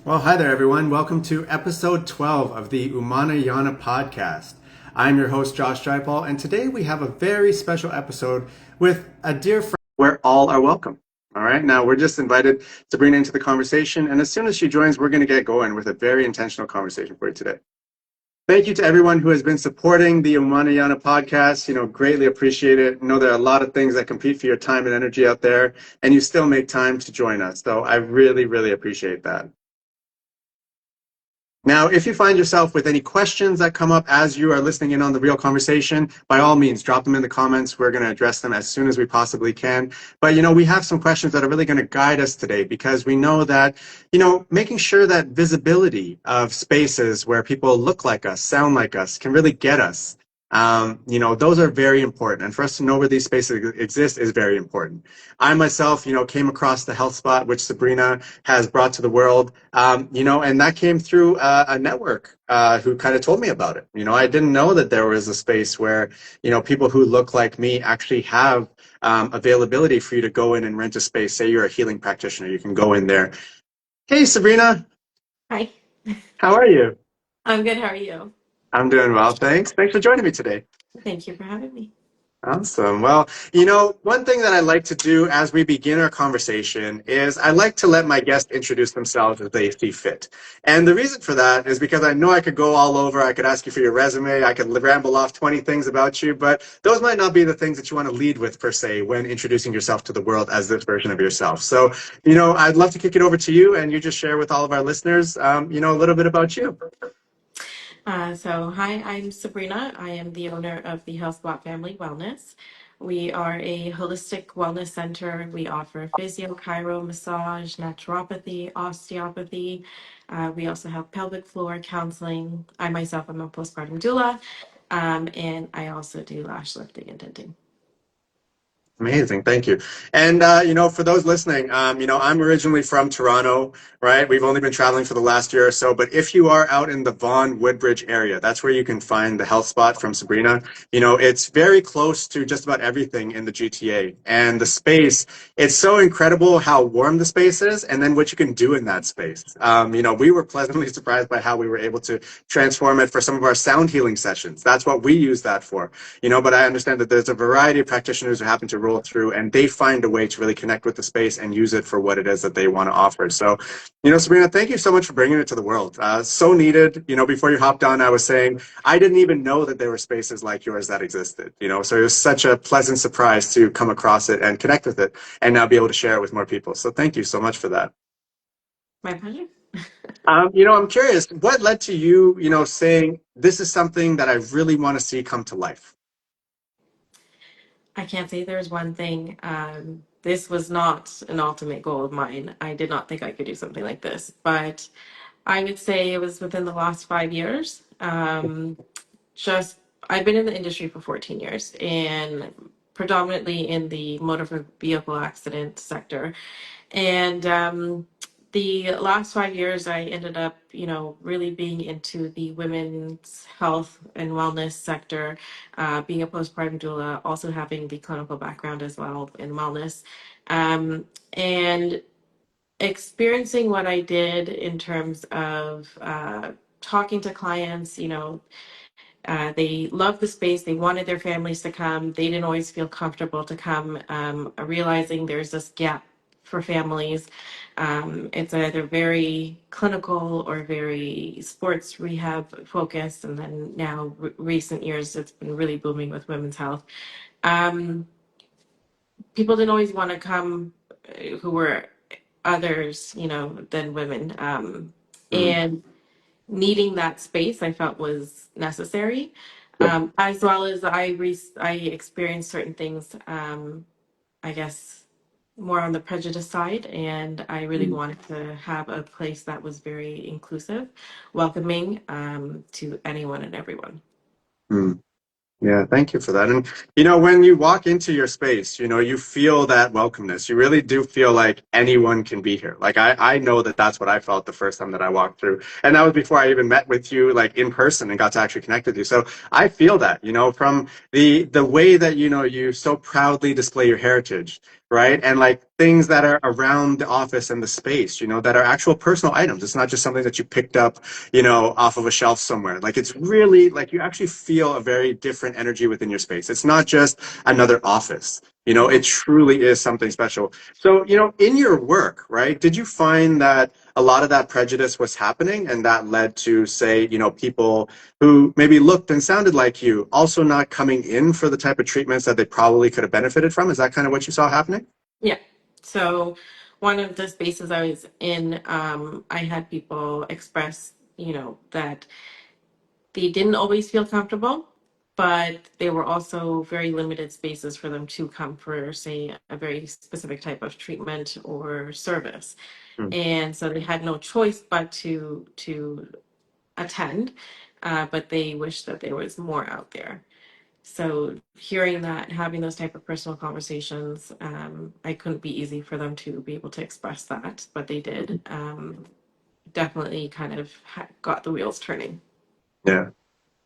Well, hi there, everyone. Welcome to episode 12 of the Umana Yana podcast. I'm your host, Josh Dryball, and today we have a very special episode with a dear friend where all are welcome. All right, now we're just invited Sabrina into the conversation, and as soon as she joins, we're going to get going with a very intentional conversation for you today. Thank you to everyone who has been supporting the Umana Yana podcast. Greatly appreciate it. I know there are a lot of things that compete for your time and energy out there, and you still make time to join us. So I really, really appreciate that. Now, if you find yourself with any questions that come up as you are listening in on the real conversation, by all means, drop them in the comments. We're going to address them as soon as we possibly can. But, we have some questions that are really going to guide us today because we know that, making sure that visibility of spaces where people look like us, sound like us, can really get us. Those are very important. And for us to know where these spaces exist is very important. I myself, came across the health spot, which Sabrina has brought to the world, and that came through a network who kind of told me about it. I didn't know that there was a space where, people who look like me actually have availability for you to go in and rent a space. Say you're a healing practitioner, you can go in there. Hey, Sabrina. Hi. How are you? I'm good. How are you? I'm doing well, thanks. Thanks for joining me today. Thank you for having me. Awesome. Well, one thing that I like to do as we begin our conversation is I like to let my guests introduce themselves as they see fit. And the reason for that is because I know I could go all over. I could ask you for your resume. I could ramble off 20 things about you, but those might not be the things that you want to lead with per se when introducing yourself to the world as this version of yourself. So, I'd love to kick it over to you and you just share with all of our listeners, a little bit about you. Hi, I'm Sabrina. I am the owner of the Health Spot Family Wellness. We are a holistic wellness center. We offer physio, chiro, massage, naturopathy, osteopathy. We also have pelvic floor counseling. I myself am a postpartum doula, and I also do lash lifting and tinting. Amazing. Thank you. And, for those listening, I'm originally from Toronto, right? We've only been traveling for the last year or so, but if you are out in the Vaughan Woodbridge area, that's where you can find the health spot from Sabrina. It's very close to just about everything in the GTA, and the space, it's so incredible how warm the space is and then what you can do in that space. We were pleasantly surprised by how we were able to transform it for some of our sound healing sessions. That's what we use that for, but I understand that there's a variety of practitioners who happen to roll through and they find a way to really connect with the space and use it for what it is that they want to offer. So, Sabrina, thank you so much for bringing it to the world. So needed. Before you hopped on, I was saying I didn't even know that there were spaces like yours that existed. So it was such a pleasant surprise to come across it and connect with it and now be able to share it with more people. So thank you so much for that. My pleasure. I'm curious, what led to you, saying this is something that I really want to see come to life? I can't say there's one thing. This was not an ultimate goal of mine. I did not think I could do something like this, but I would say it was within the last 5 years. Just I've been in the industry for 14 years and predominantly in the motor vehicle accident sector. And the last 5 years, I ended up, really being into the women's health and wellness sector, being a postpartum doula, also having the clinical background as well in wellness, and experiencing what I did in terms of talking to clients. They loved the space. They wanted their families to come. They didn't always feel comfortable to come, realizing there's this gap for families. It's either very clinical or very sports rehab focused. And then now, recent years, it's been really booming with women's health. Um, People didn't always want to come who were others, than women. Mm. And needing that space I felt was necessary, as well as I experienced certain things, I guess more on the prejudice side, and I really Mm. wanted to have a place that was very inclusive, welcoming, to anyone and everyone. Mm. Yeah, thank you for that. And, when you walk into your space, you feel that welcomeness. You really do feel like anyone can be here. Like, I know that that's what I felt the first time that I walked through. And that was before I even met with you, like, in person and got to actually connect with you. So I feel that, from the way that, you so proudly display your heritage. right? And like things that are around the office and the space, that are actual personal items. It's not just something that you picked up, off of a shelf somewhere. Like it's really like you actually feel a very different energy within your space. It's not just another office. It Mhm. truly is something special. So, in your work, right, did you find that a lot of that prejudice was happening and that led to, say, people who maybe looked and sounded like you also not coming in for the type of treatments that they probably could have benefited from? Is that kind of what you saw happening? Yeah. So one of the spaces I was in, I had people express, that they didn't always feel comfortable, but they were also very limited spaces for them to come for, say, a very specific type of treatment or service. Mm. And so they had no choice but to attend, but they wish that there was more out there. So hearing that, having those type of personal conversations, I couldn't be easy for them to be able to express that, but they did. Definitely kind of got the wheels turning. Yeah.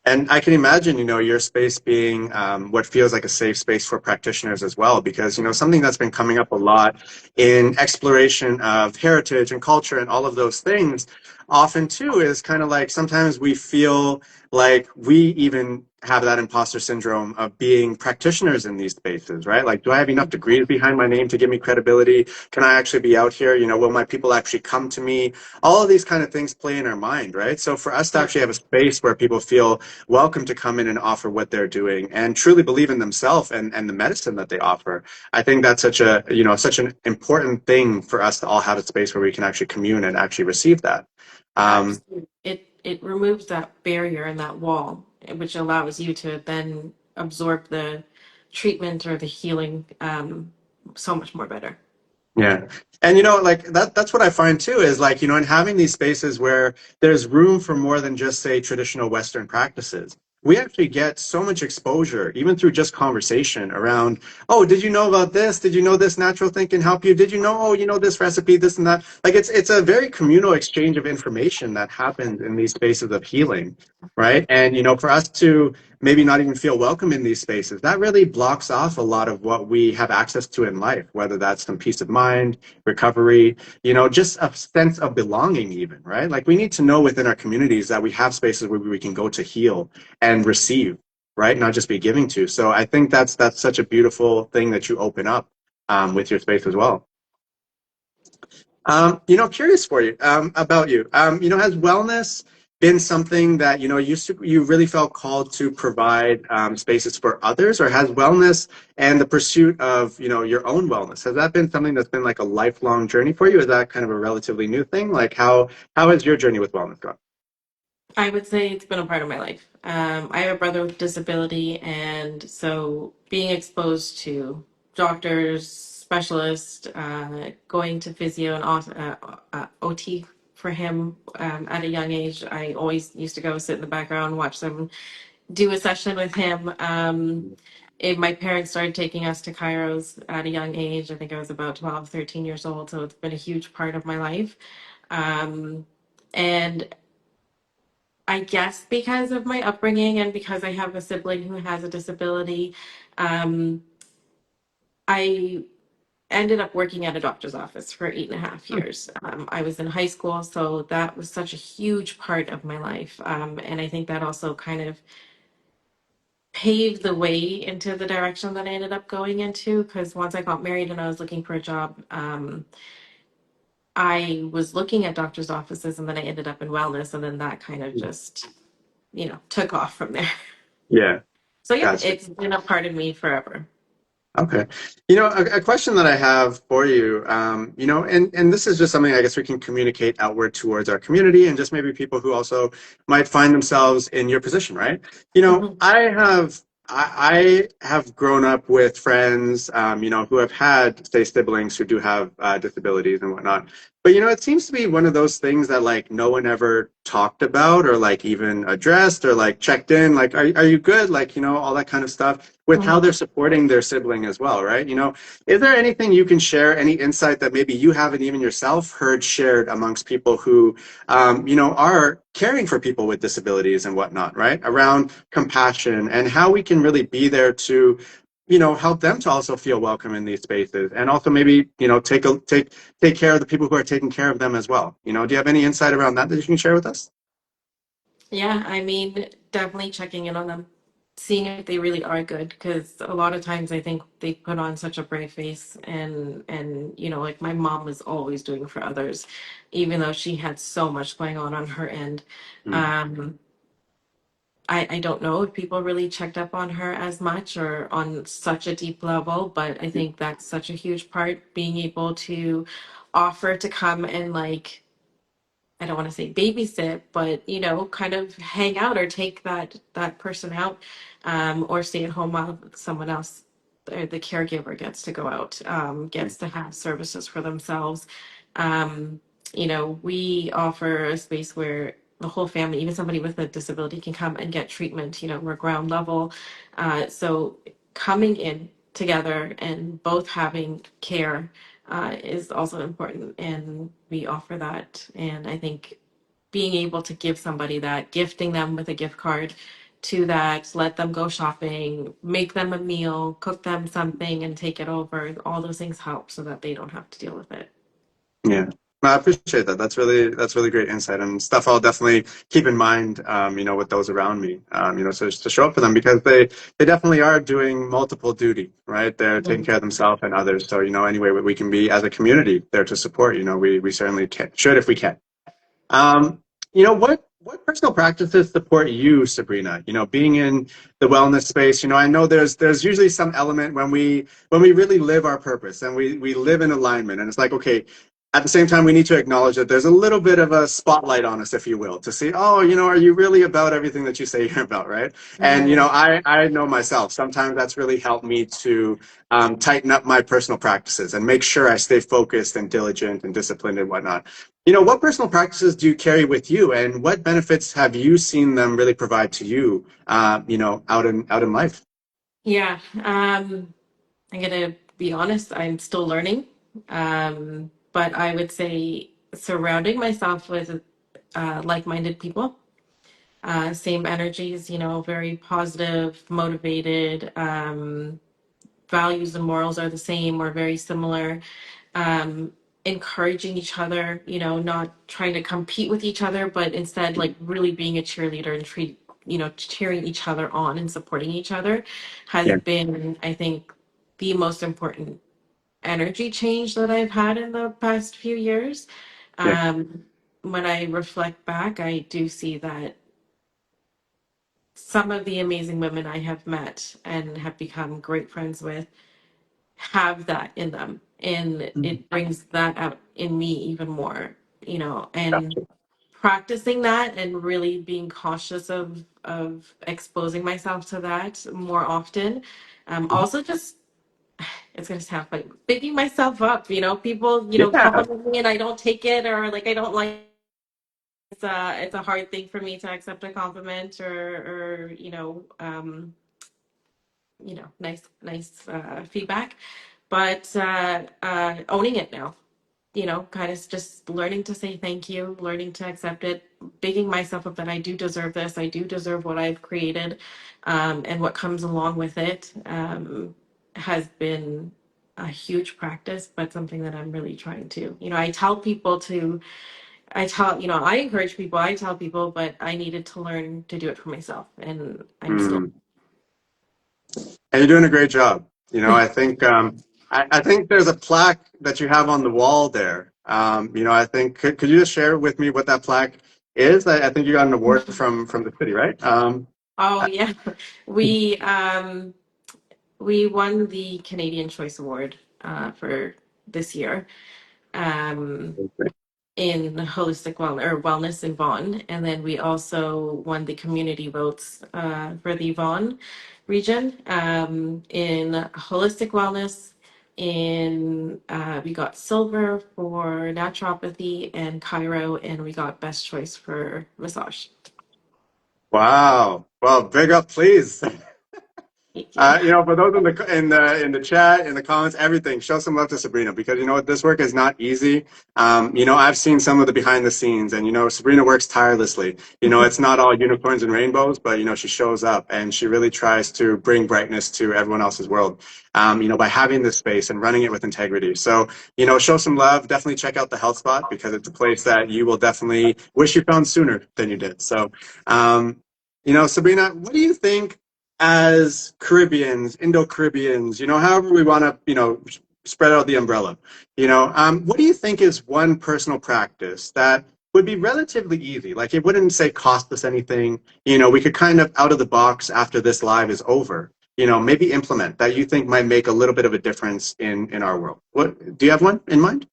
And I can imagine, your space being what feels like a safe space for practitioners as well, because, something that's been coming up a lot in exploration of heritage and culture and all of those things often too is kind of like sometimes we feel like we even have that imposter syndrome of being practitioners in these spaces, right? Like, do I have enough degrees behind my name to give me credibility? Can I actually be out here? Will my people actually come to me? All of these kind of things play in our mind, right? So for us to Yeah, actually have a space where people feel welcome to come in and offer what they're doing and truly believe in themselves and the medicine that they offer. I think that's such an important thing for us to all have a space where we can actually commune and actually receive that. Um, absolutely. It removes that barrier and that wall, which allows you to then absorb the treatment or the healing so much more better. Yeah. And like that's what I find too is like, in having these spaces where there's room for more than just say traditional Western practices. We actually get so much exposure, even through just conversation around, oh, did you know about this? Did you know this natural thing can help you? Did you know, oh, this recipe, this and that? Like it's a very communal exchange of information that happens in these spaces of healing, right? And for us to maybe not even feel welcome in these spaces, that really blocks off a lot of what we have access to in life, whether that's some peace of mind, recovery, just a sense of belonging even, right? Like we need to know within our communities that we have spaces where we can go to heal and receive, right? Not just be giving to. So I think that's such a beautiful thing that you open up with your space as well. Curious for you about you. Has wellness been something that you really felt called to provide spaces for others, or has wellness and the pursuit of your own wellness, has that been something that's been like a lifelong journey for you? Is that kind of a relatively new thing? Like how has your journey with wellness gone? I would say it's been a part of my life. I have a brother with disability, and so being exposed to doctors, specialists, going to physio and OT for him at a young age. I always used to go sit in the background, watch them do a session with him. My parents started taking us to Kairos at a young age. I think I was about 12, 13 years old. So it's been a huge part of my life. Um, and I guess because of my upbringing and because I have a sibling who has a disability, um, I ended up working at a doctor's office for 8.5 years. I was in high school, so that was such a huge part of my life. And I think that also kind of paved the way into the direction that I ended up going into. Because once I got married and I was looking for a job, I was looking at doctor's offices and then I ended up in wellness. And then that kind of just, took off from there. Yeah, So yeah, gotcha. it's been a part of me forever. Okay. A question that I have for you, and this is just something I guess we can communicate outward towards our community and just maybe people who also might find themselves in your position, right? Mhm. I have grown up with friends, who have had, say, siblings who do have disabilities and whatnot. But, it seems to be one of those things that like no one ever talked about or like even addressed or like checked in, like, are you good? Like, all that kind of stuff with how Mhm. they're supporting their sibling as well, right? Is there anything you can share, any insight that maybe you haven't even yourself heard shared amongst people who, are caring for people with disabilities and whatnot, right? Around compassion and how we can really be there to help them to also feel welcome in these spaces, and also maybe, take care of the people who are taking care of them as well. Do you have any insight around that you can share with us? Yeah, I mean, definitely checking in on them, seeing if they really are good. Because a lot of times I think they put on such a brave face, and like my mom was always doing for others, even though she had so much going on her end. Mm. Um, I don't know if people really checked up on her as much or on such a deep level, but I think that's such a huge part, being able to offer to come and like I don't want to say babysit, but kind of hang out or take that person out, or stay at home while someone else, or the caregiver, gets to go out, gets to have services for themselves. Um, we offer a space where the whole family, even somebody with a disability, can come and get treatment. We're ground level, so coming in together and both having care is also important, and we offer that. And I think being able to give somebody that, gifting them with a gift card to that, let them go shopping, make them a meal, cook them something, and take it over. All those things help so that they don't have to deal with it. Yeah. No, I appreciate that. That's really great insight and stuff I'll definitely keep in mind, with those around me, so just to show up for them because they definitely are doing multiple duty, right? They're taking care of themselves and others. So, any way we can be as a community there to support, we certainly should if we can. Um, what personal practices support you, Sabrina? Being in the wellness space. I know there's usually some element when we really live our purpose and we live in alignment, and it's like, okay. At the same time, we need to acknowledge that there's a little bit of a spotlight on us, if you will, to see, oh, are you really about everything that you say you're about, right? And Mm. I know myself. Sometimes that's really helped me to tighten up my personal practices and make sure I stay focused and diligent and disciplined and whatnot. What personal practices do you carry with you, and what benefits have you seen them really provide to you, out in life? Yeah, I'm gonna be honest, I'm still learning. But I would say surrounding myself with like-minded people, same energies, very positive, motivated, values and morals are the same or very similar. um, Encouraging each other, not trying to compete with each other, but instead like really being a cheerleader and cheering each other on and supporting each other has Yeah, been, I think, the most important energy change that I've had in the past few years. yeah, Um, when I reflect back, I do see that some of the amazing women I have met and have become great friends with have that in them, and it brings that out in me even more, and gotcha. practicing that and really being cautious of exposing myself to that more often. Also just, it's gonna sound like picking myself up, people, Yeah, compliment me and I don't take it, or like I don't like, it's a hard thing for me to accept a compliment, or nice feedback, but owning it now, kind of just learning to say thank you, learning to accept it, bigging myself up that I do deserve this, I do deserve what I've created, and what comes along with it, has been a huge practice, but something that I'm really trying to, I tell people to, I encourage people, I tell people, but I needed to learn to do it for myself, and I'm still. mm. And you're doing a great job. I think there's a plaque that you have on the wall there. I think could you just share with me what that plaque is? I think you got an award from the city, right? Oh I- yeah, we um we won the Canadian Choice Award for this year, um, in holistic wellness in Vaughan, and then we also won the community votes for the Vaughan region, in holistic wellness. We got silver for naturopathy and chiro, and we got best choice for massage. wow. Well, big up, please. Thank you. For those in the chat, in the comments, everything, show some love to Sabrina because you know what, this work is not easy. I've seen some of the behind the scenes, and Sabrina works tirelessly. It's not all unicorns and rainbows, but she shows up and she really tries to bring brightness to everyone else's world. By having this space and running it with integrity. So, show some love. Definitely check out the Health Spot because it's a place that you will definitely wish you found sooner than you did. So, Sabrina, what do you think? As Caribbeans, Indo-Caribbeans, however we want to, spread out the umbrella, what do you think is one personal practice that would be relatively easy? Like it wouldn't say cost us anything. We could kind of out of the box after this live is over, maybe implement that you think might make a little bit of a difference in our world. What do you have one in mind?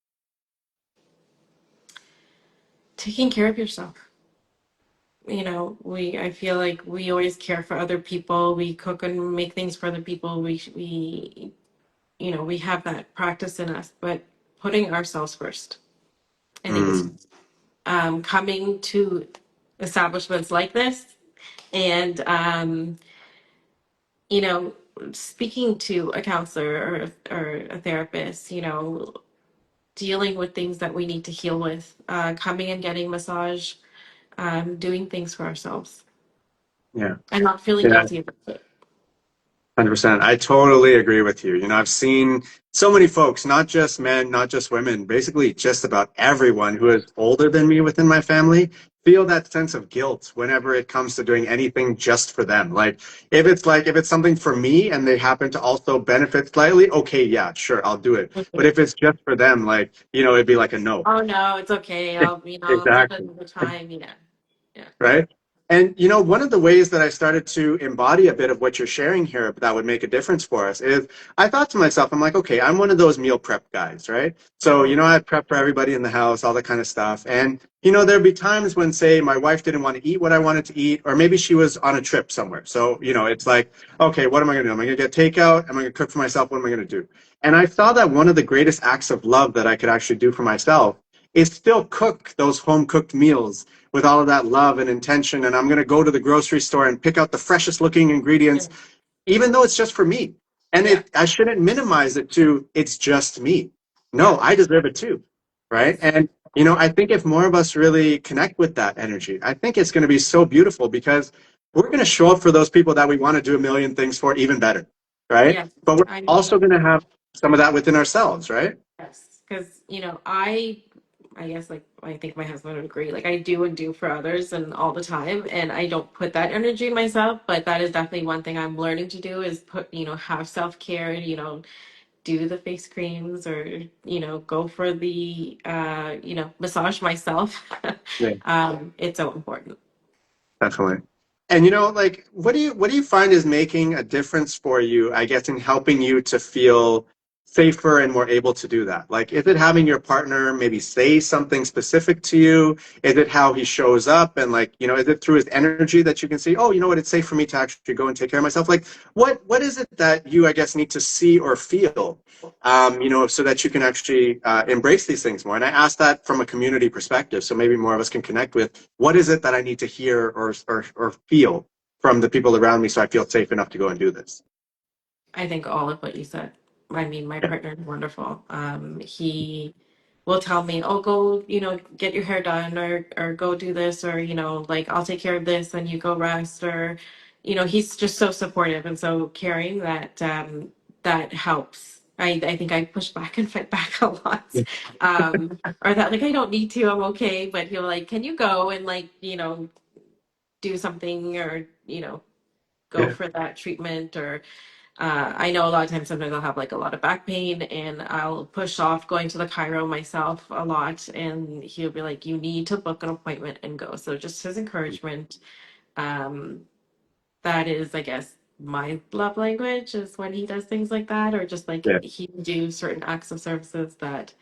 Taking care of yourself. I feel like we always care for other people. We cook and make things for other people. We have that practice in us, but putting ourselves first, I think is Mm, coming to establishments like this and you know speaking to a counselor or a therapist, dealing with things that we need to heal with, coming and getting massage, doing things for ourselves yeah. and not feeling Yeah. guilty about it. 100%. I totally agree with you. I've seen so many folks, not just men, not just women, basically just about everyone who is older than me within my family feel that sense of guilt whenever it comes to doing anything just for them. Like if it's something for me and they happen to also benefit slightly, okay, yeah, sure, I'll do it. But if it's just for them, like, it'd be like a no. Oh no, it's okay. I'll do it Exactly. another time. Yeah. Right? And one of the ways that I started to embody a bit of what you're sharing here that would make a difference for us is I thought to myself, I'm like, okay, I'm one of those meal prep guys, right? So, Hmm. I prep for everybody in the house, all that kind of stuff. And, there'd be times when, say, my wife didn't want to eat what I wanted to eat, or maybe she was on a trip somewhere. So, it's like, okay, what am I going to do? Am I going to get takeout? Am I going to cook for myself? What am I going to do? And I saw that one of the greatest acts of love that I could actually do for myself is still cook those home cooked meals with all of that love and intention. And I'm going to go to the grocery store and pick out the freshest looking Yeah. ingredients, even though it's just for me. And Yeah. I shouldn't minimize it to it's just me. Yeah. No, I deserve it too. Right. Yes. And, I think if more of us really connect with that energy, I think it's going to be so beautiful because we're going to show up for those people that we want to do a million things for even better. Right. Yes. But we're I know also that. going to have some of that within ourselves. Right. Yes, because I guess like I think my husband would agree. Like I do and do for others and all the time, and I don't put that energy in myself. But that is definitely one thing I'm learning to do is have self-care. Do the face creams or go for the massage myself. Yeah. It's so important. Definitely. And like what do you find is making a difference for you, I guess, in helping you to feel safer and more able to do that? Like, is it having your partner maybe say something specific to you? Is it how he shows up and like, is it through his energy that you can see, oh, you know what, it's safe for me to actually go and take care of myself? Like what is it that you, I guess, need to see or feel so that you can actually embrace these things more. And I ask that from a community perspective, so maybe more of us can connect with what is it that I need to hear or feel from the people around me so I feel safe enough to go and do this. I think all of what you said. I mean, my Yeah, partner is wonderful. He will tell me, "Oh, go, get your hair done, or go do this, or like I'll take care of this, and you go rest." Or, he's just so supportive and so caring that that helps. I think I push back and fight back a lot, or that like I don't need to, I'm okay. But he'll like, "Can you go and like do something or go yeah, for that treatment or." I know a lot of times sometimes I'll have like a lot of back pain and I'll push off going to the chiro myself a lot and he'll be like, you need to book an appointment and go. So just his encouragement, um, that is, I guess, my love language is when he does things like that or just like yeah. he can do certain acts of services that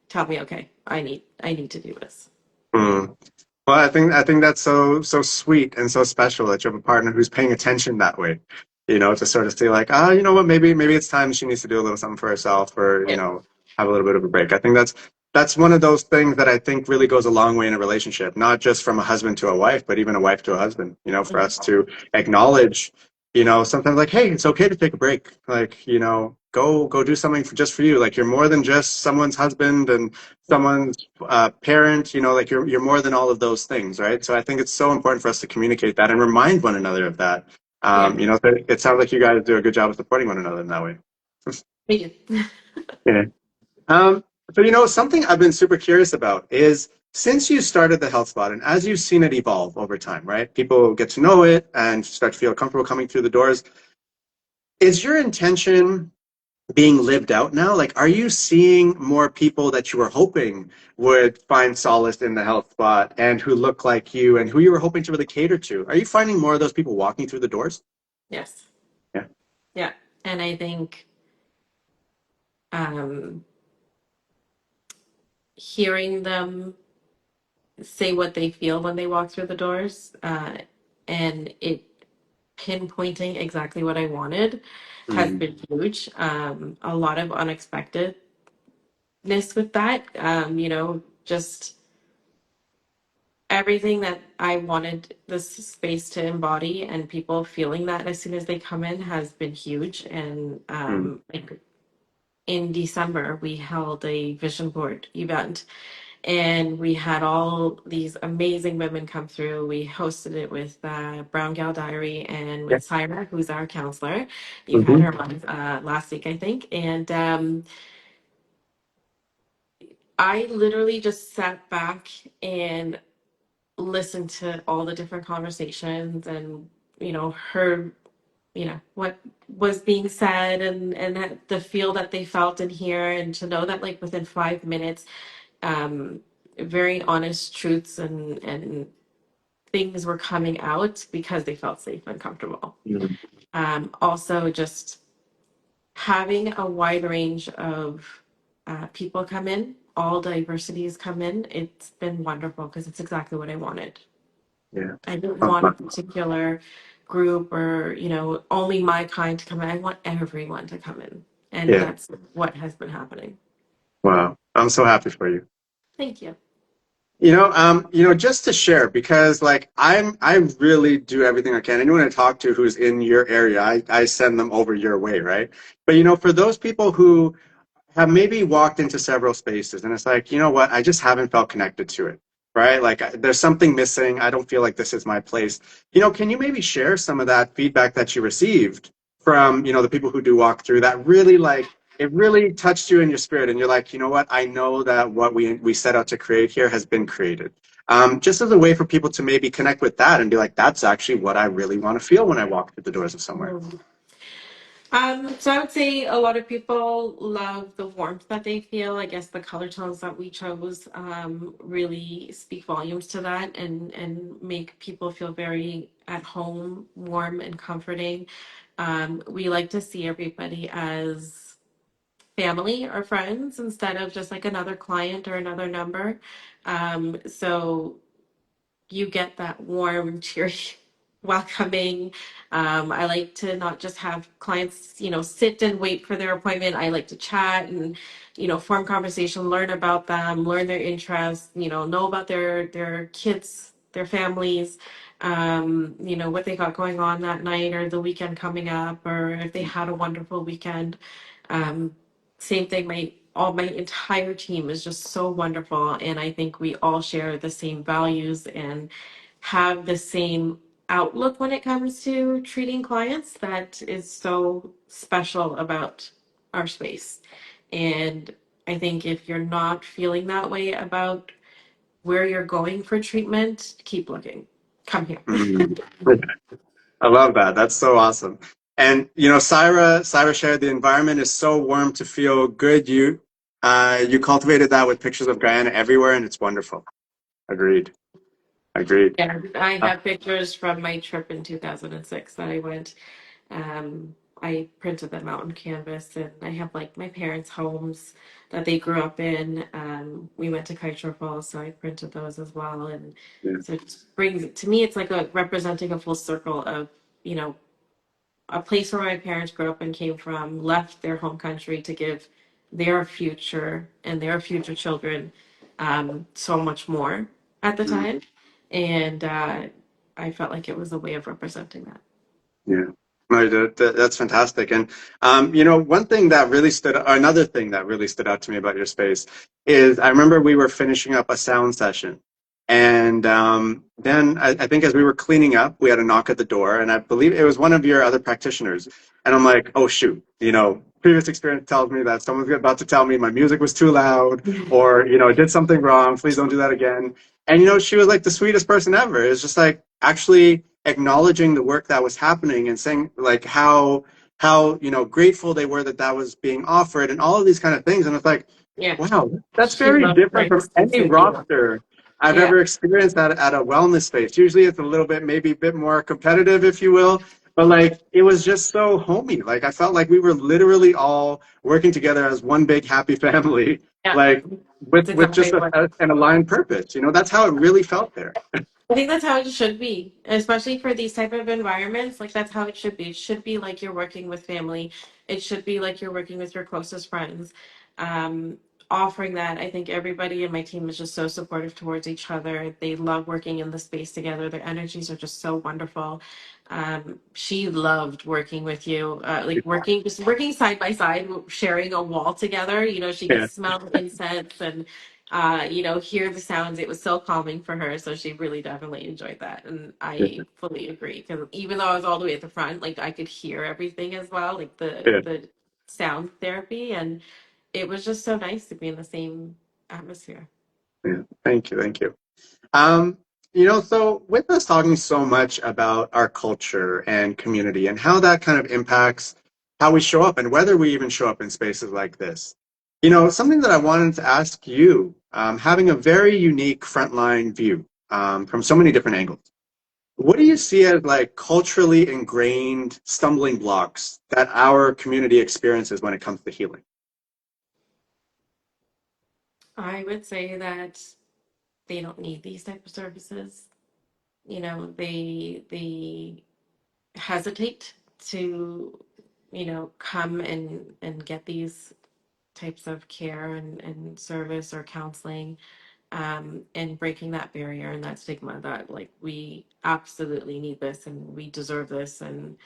tell me, okay, I need to do this. Mm. Well, I think that's so sweet and so special that you have a partner who's paying attention that way. To sort of say like, you know what, maybe it's time she needs to do a little something for herself, or Yeah. have a little bit of a break. I think that's one of those things that I think really goes a long way in a relationship, not just from a husband to a wife, but even a wife to a husband. For us to acknowledge sometimes like, hey, it's okay to take a break. Like, go do something just for you. Like you're more than just someone's husband and someone's parent, like you're more than all of those things, right? So I think it's so important for us to communicate that and remind one another of that. Yeah, It sounds like you guys do a good job of supporting one another in that way. thank you. Yeah. Um, so, something I've been super curious about is since you started the health spot and as you've seen it evolve over time, right? People get to know it and start to feel comfortable coming through the doors. Is your intention being lived out now? Like, are you seeing more people that you were hoping would find solace in the health spot and who look like you and who you were hoping to really cater to? Are you finding more of those people walking through the doors? Yes. Yeah. Yeah. And I think um, hearing them say what they feel when they walk through the doors, and it pinpointing exactly what I wanted has Mm, been huge. A lot of unexpectedness with that, just everything that I wanted this space to embody and people feeling that as soon as they come in has been huge. And mm, like in December, we held a vision board event and we had all these amazing women come through. We hosted it with Brown Gal Diary and yeah. with Syra, who's our counselor. You had Hmm. her on last week, I think. And I literally just sat back and listened to all the different conversations and, heard, what was being said and the feel that they felt in here. And to know that like within 5 minutes, um, very honest truths and things were coming out because they felt safe and comfortable. Mm, Also, just having a wide range of people come in, all diversities come in, it's been wonderful because it's exactly what I wanted. yeah. I didn't want a particular group or, only my kind to come in. I want everyone to come in. And Yeah. that's what has been happening. Wow. I'm so happy for you. Thank you. Just to share, because like I really do everything I can. Anyone I talk to who's in your area, I send them over your way, right? But for those people who have maybe walked into several spaces and it's like, you know what, I just haven't felt connected to it, right? Like there's something missing. I don't feel like this is my place. Can you maybe share some of that feedback that you received from, the people who do walk through that really like it really touched you in your spirit and you're like, you know what, I know that what we set out to create here has been created. Just as a way for people to maybe connect with that and be like, that's actually what I really want to feel when I walk through the doors of somewhere. Mhm. So I would say a lot of people love the warmth that they feel. I guess the color tones that we chose really speak volumes to that and make people feel very at home, warm and comforting. We like to see everybody as family or friends instead of just like another client or another number. So you get that warm, cheery, welcoming. I like to not just have clients, sit and wait for their appointment. I like to chat and, form conversation, learn about them, learn their interests, know about their kids, their families, what they got going on that night or the weekend coming up, or if they had a wonderful weekend. Um, Same thing. My entire team is just so wonderful, and I think we all share the same values and have the same outlook when it comes to treating clients. That is so special about our space. And I think if you're not feeling that way about where you're going for treatment, keep looking. Come here. Mm. I love that. That's so awesome. And Syra shared the environment is so warm to feel good. You cultivated that with pictures of Guyana everywhere, and it's wonderful. Agreed. Agreed. Yeah, I Uh, have pictures from my trip in 2006 that I went. I printed them out on canvas, and I have like my parents' homes that they grew up in. We went to Kite Falls, so I printed those as well. And yeah. so it brings to me, it's like a representing a full circle of, you know, a place where my parents grew up and came from, left their home country to give their future and their future children so much more at the Mm, time. And I felt like it was a way of representing that. yeah. No, that's fantastic. And one thing that really another thing that really stood out to me about your space is I remember we were finishing up a sound session, and then I think as we were cleaning up, we had a knock at the door, and I believe it was one of your other practitioners. And I'm like, oh shoot, previous experience tells me that someone's about to tell me my music was too loud, or I did something wrong. Please don't do that again. And she was like the sweetest person ever. It's just like actually acknowledging the work that was happening and saying like how grateful they were that that was being offered and all of these kind of things. And it's like, Yeah. wow, that's She very loved different sharing the from space any with you. roster I've Yeah. ever experienced at a wellness space. Usually it's a little bit, maybe a bit more competitive, if you will. But like it was just so homey. Like I felt like we were literally all working together as one big happy family, Yeah. like That's with exactly just what. an aligned purpose. That's how it really felt there. I think that's how it should be, especially for these type of environments. Like that's how it should be. It should be like you're working with family. It should be like you're working with your closest friends. Um, Offering that, I think everybody in my team is just so supportive towards each other. They love working in the space together. Their energies are just so wonderful. She loved working with you, like working just working side by side, sharing a wall together. She could Yeah, smell the incense and hear the sounds. It was so calming for her. So she really definitely enjoyed that. And yeah, I fully agree. Because even though I was all the way at the front, like I could hear everything as well, like the yeah, the sound therapy. And it was just so nice to be in the same atmosphere. yeah. Thank you, thank you. Um, so with us talking so much about our culture and community and how that kind of impacts how we show up and whether we even show up in spaces like this, something that I wanted to ask you, having a very unique frontline view from so many different angles, what do you see as like culturally ingrained stumbling blocks that our community experiences when it comes to healing? I would say that they don't need these type of services. They hesitate to, come and get these types of care and service or counseling, and breaking that barrier and that stigma that like we absolutely need this and we deserve this, and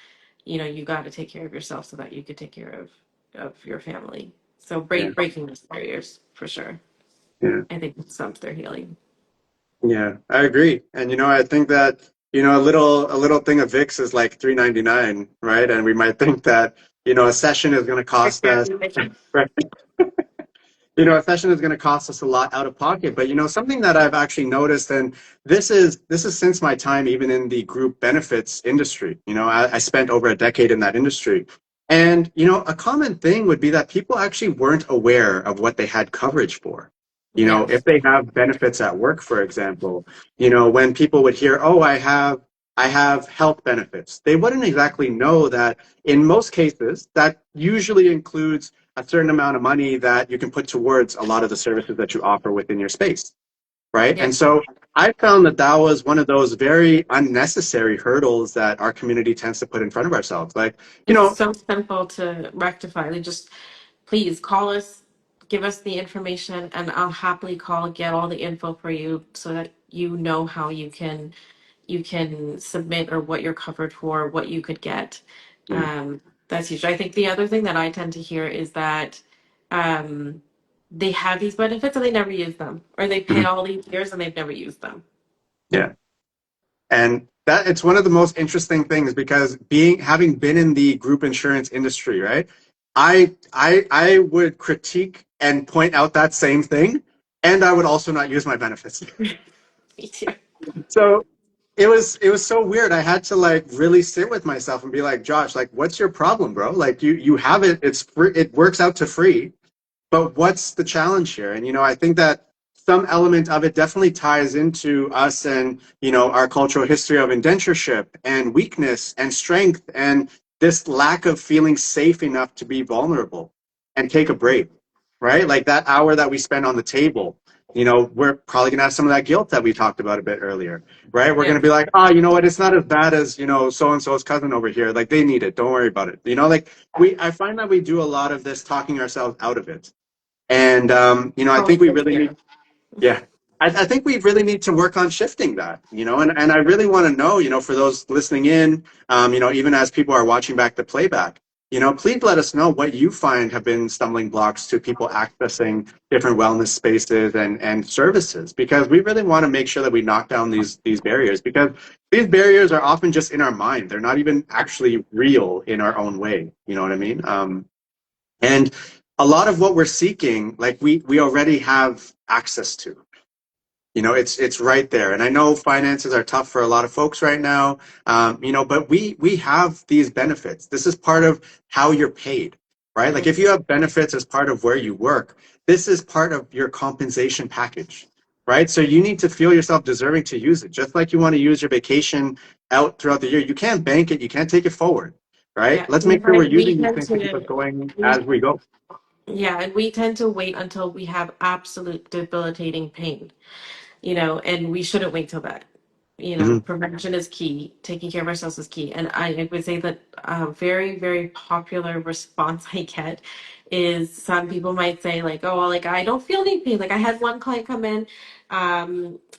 you got to take care of yourself so that you could take care of your family. So Yeah, breaking those barriers for sure. yeah. I think it stops their healing. Yeah, I agree. And I think that, a little thing of Vicks is like 3.99, right? And we might think that, a session is going to cost us, right? A session is going to cost us a lot out of pocket. But something that I've actually noticed, and this is since my time even in the group benefits industry. I spent over a decade in that industry. And a common thing would be that people actually weren't aware of what they had coverage for. If Yes. they have benefits at work, for example, when people would hear, oh, I have health benefits, they wouldn't exactly know that in most cases that usually includes a certain amount of money that you can put towards a lot of the services that you offer within your space, right? Yeah. And so I found that that was one of those very unnecessary hurdles that our community tends to put in front of ourselves. Like, It's so simple to rectify. They just please call us, give us the information, and I'll happily call, get all the info for you so that you know how you can submit or what you're covered for, what you could get. yeah, That's huge. I think the other thing that I tend to hear is that um, they have these benefits and they never use them, or they pay mhm, all these years and they've never used them. yeah. And that it's one of the most interesting things because having been in the group insurance industry, right? I would critique and point out that same thing, and I would also not use my benefits. Me too. So it was so weird. I had to like really sit with myself and be like, Josh, like, what's your problem, bro? Like you have it, it's free, it works out to free, but what's the challenge here? And I think that some element of it definitely ties into us and our cultural history of indentureship and weakness and strength and this lack of feeling safe enough to be vulnerable and take a break, right? Like that hour that we spend on the table, we're probably gonna have some of that guilt that we talked about a bit earlier, right? We're Yeah. gonna be like, oh, you know what? It's not as bad as so and so's cousin over here. Like they need it. Don't worry about it. Like I find that we do a lot of this talking ourselves out of it. And I think Always we good really need, here. yeah. I think we really need to work on shifting that, and I really want to know, for those listening in, even as people are watching back the playback, please let us know what you find have been stumbling blocks to people accessing different wellness spaces and services, because we really want to make sure that we knock down these barriers, because these barriers are often just in our mind. They're not even actually real in our own way. You know what I mean? And a lot of what we're seeking, like we already have access to. It's right there. And I know finances are tough for a lot of folks right now, but we have these benefits. This is part of how you're paid, right? Like if you have benefits as part of where you work, this is part of your compensation package, right? So you need to feel yourself deserving to use it. Just like you want to use your vacation out throughout the year, you can't bank it, you can't take it forward, right? Yeah, Let's make sure we're but we using these tend things to keep us to going as we we go. yeah, and we tend to wait until we have absolute debilitating pain, and we shouldn't wait till that. Mhm. Prevention is key. Taking care of ourselves is key. And I would say that a very, very popular response I get is some people might say like, oh, well, like I don't feel any pain. Like I had one client come in,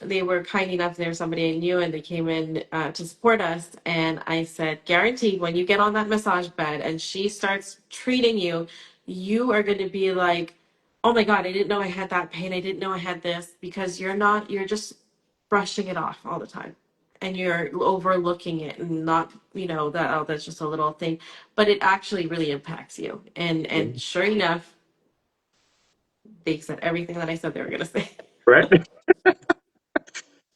they were kind enough, they were somebody I knew, and they came in to support us. And I said, guaranteed, when you get on that massage bed and she starts treating you, you are going to be like, oh my God, I didn't know I had that pain. I didn't know I had this, because you're just brushing it off all the time, and you're overlooking it and not, that, oh, that's just a little thing, but it actually really impacts you. And sure enough, they said everything that I said they were going to say. Right?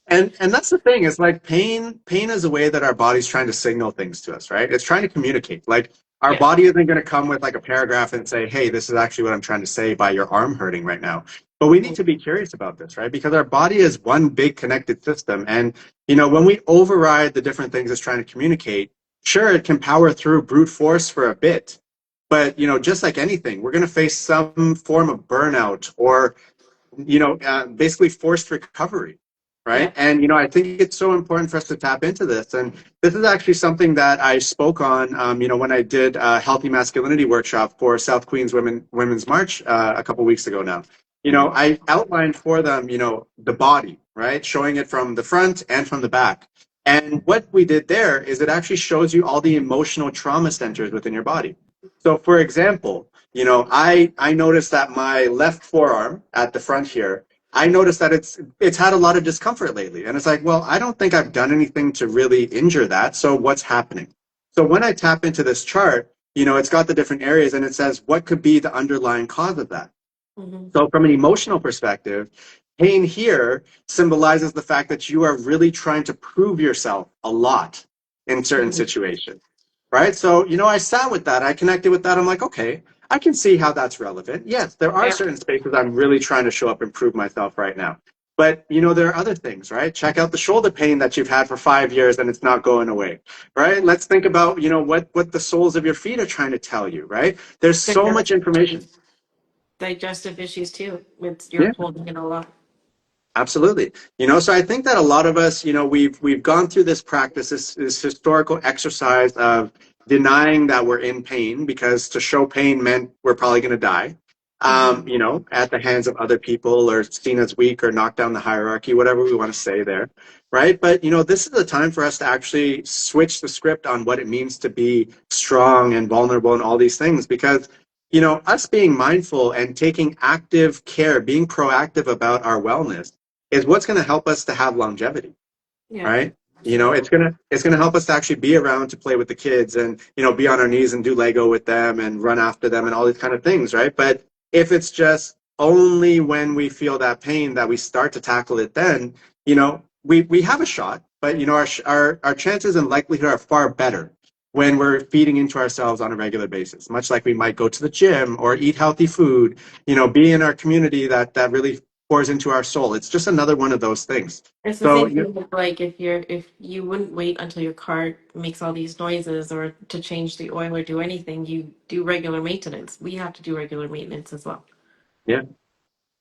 And that's the thing, is like pain is a way that our body's trying to signal things to us, right? It's trying to communicate. Like our Yeah. body isn't going to come with like a paragraph and say, hey, this is actually what I'm trying to say by your arm hurting right now. But we need to be curious about this, right? Because our body is one big connected system. And when we override the different things it's trying to communicate, sure, it can power through brute force for a bit. But just like anything, we're going to face some form of burnout or basically forced recovery, Yeah. right? And I think it's so important for us to tap into this. And this is actually something that I spoke on, when I did a healthy masculinity workshop for South Queens Women's March a couple weeks ago now. Hmm. I outlined for them, the body, right, showing it from the front and from the back. And what we did there is it actually shows you all the emotional trauma centers within your body. So, for example, I noticed that my left forearm at the front here, I noticed that it's had a lot of discomfort lately. And it's like, well, I don't think I've done anything to really injure that. So what's happening? So when I tap into this chart, it's got the different areas and it says what could be the underlying cause of that. Hmm. So from an emotional perspective, pain here symbolizes the fact that you are really trying to prove yourself a lot in certain Hmm. situations, right? So, I sat with that. I connected with that. I'm like, okay, I can see how that's relevant. Yes, there are Yeah. certain spaces I'm really trying to show up and prove myself right now. But, there are other things, right? Check out the shoulder pain that you've had for 5 years and it's not going away, right? Let's think about, what the soles of your feet are trying to tell you, right? There's so much Digestive information. issues. Digestive issues too. You're Yeah. holding it a lot. Absolutely. So I think that a lot of us, we've gone through this practice, this historical exercise of denying that we're in pain, because to show pain meant we're probably going to die, Hmm. at the hands of other people, or seen as weak, or knock down the hierarchy, whatever we want to say there, right? But this is the time for us to actually switch the script on what it means to be strong and vulnerable and all these things, because us being mindful and taking active care, being proactive about our wellness is what's going to help us to have longevity, Yeah. right? Absolutely. It's gonna help us to actually be around to play with the kids and be on our knees and do Lego with them and run after them and all these kind of things, right? But if it's just only when we feel that pain that we start to tackle it, then we have a shot, but our chances and likelihood are far better when we're feeding into ourselves on a regular basis, much like we might go to the gym or eat healthy food, be in our community that really pours into our soul. It's just another one of those things. It's the So same thing with like if you wouldn't wait until your car makes all these noises or to change the oil or do anything, you do regular maintenance. We have to do regular maintenance as well. yeah,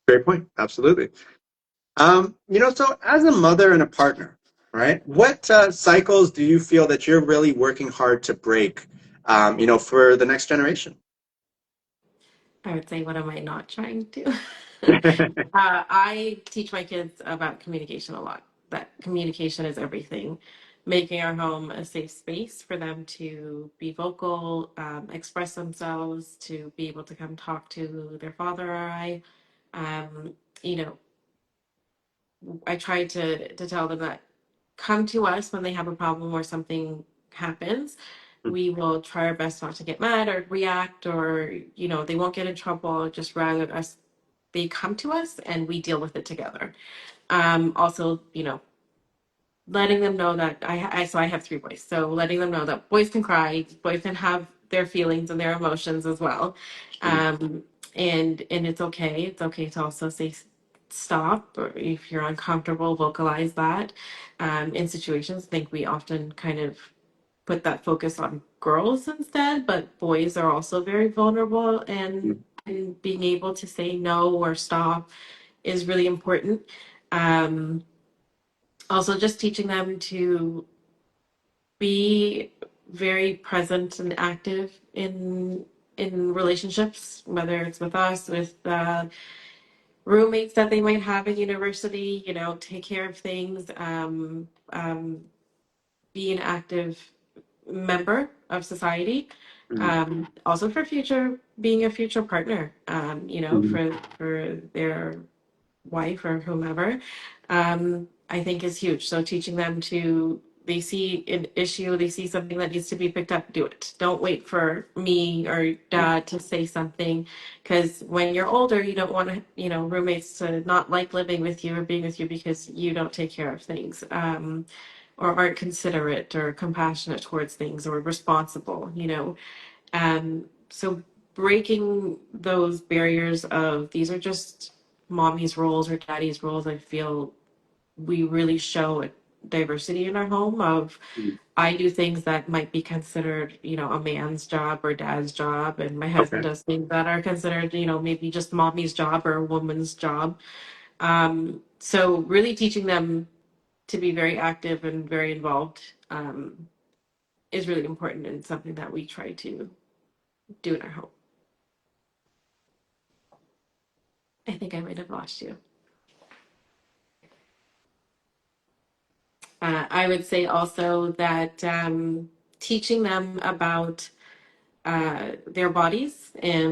great point. Absolutely. So as a mother and a partner, right? What cycles do you feel that you're really working hard to break, for the next generation? I would say, what am I not trying to? I teach my kids about communication a lot. That communication is everything. Making our home a safe space for them to be vocal, express themselves, to be able to come talk to their father or I. Um, you know, I try to tell them that come to us when they have a problem or something happens. We will try our best not to get mad or react, or they won't get in trouble. Just rather us, they come to us and we deal with it together. Also, letting them know that I have three boys, so letting them know that boys can cry, boys can have their feelings and their emotions as well, um, and it's okay. It's okay to also say stop, or if you're uncomfortable, vocalize that. In situations, I think we often kind of put that focus on girls instead, but boys are also very vulnerable, and being able to say no or stop is really important. Um, Also, just teaching them to be very present and active in relationships, whether it's with us, with roommates that they might have in university. Take care of things. Be an active member of society. Also for future, being a future partner. For their wife or whomever, I think is huge. So teaching them to, they see an issue, they see something that needs to be picked up, do it. Don't wait for me or dad to say something, because when you're older, you don't want to, roommates to not like living with you or being with you because you don't take care of things, or aren't considerate or compassionate towards things or responsible. So breaking those barriers of these are just mommy's roles or daddy's roles, I feel we really show a diversity in our home of I do things that might be considered, a man's job or dad's job, and my husband Okay. does things that are considered, maybe just mommy's job or a woman's job. So really teaching them to be very active and very involved, is really important and something that we try to do in our home. I think I might have lost you. I would say also that teaching them about their bodies and